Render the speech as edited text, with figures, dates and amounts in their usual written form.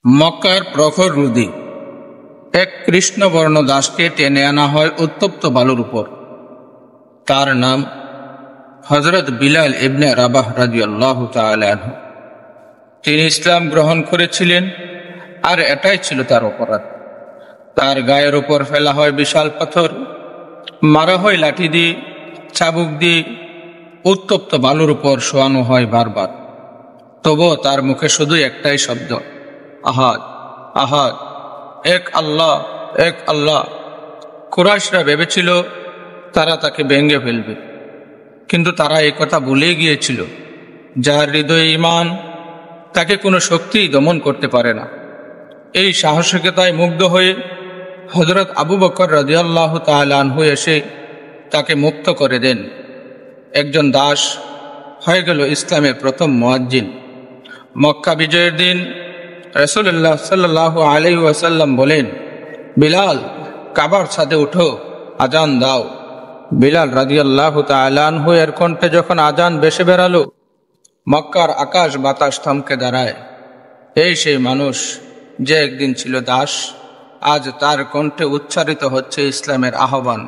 মক্কার প্রখর রোদে এক কৃষ্ণবর্ণ দাসকে টেনে আনা হয় উত্তপ্ত বালুর উপর। তার নাম হযরত বিলাল ইবনে রাবাহ রাদিয়াল্লাহু তাআলা আনহু। তিনি ইসলাম গ্রহণ করেছিলেন, আর এটাই ছিল তার অপরাধ। তার গায়ের উপর ফেলা হয় বিশাল পাথর, মারা হয় লাঠি দিয়ে, চাবুক দিয়ে, উত্তপ্ত বালুর উপর শোয়ানো হয় বারবার। তবুও তার মুখে শুধু একটাই শব্দ, আহাদ আহাদ, এক আল্লাহ এক আল্লাহ। কুরাইশরা ভেবেছিল তারা তাকে ভেঙে ফেলবে, কিন্তু তারা এই কথা ভুলে গিয়েছিল, যার হৃদয়ে ঈমান তাকে কোনো শক্তিই দমন করতে পারে না। এই সাহসিকতায় মুগ্ধ হয়ে হযরত আবু বকর রাদিয়াল্লাহু তাআলা আনহু এসে তাকে মুক্ত করে দেন। একজন দাস হয়ে গেল ইসলামের প্রথম মুয়াজ্জিন। মক্কা বিজয়ের দিন রাসূলুল্লাহ সাল্লাল্লাহু আলাইহি ওয়াসাল্লাম বলেন, বিলাল, কাবার ছাদে উঠো, আজান দাও। বিলাল রাদিয়াল্লাহু তাআলা আনহু এর কণ্ঠে যখন আজান ভেসে বেরালো, মক্কার আকাশ বাতাস থমকে দাঁড়ায়। এই সেই মানুষ যে একদিন ছিল দাস, আজ তার কণ্ঠে উচ্চারিত হচ্ছে ইসলামের আহ্বান।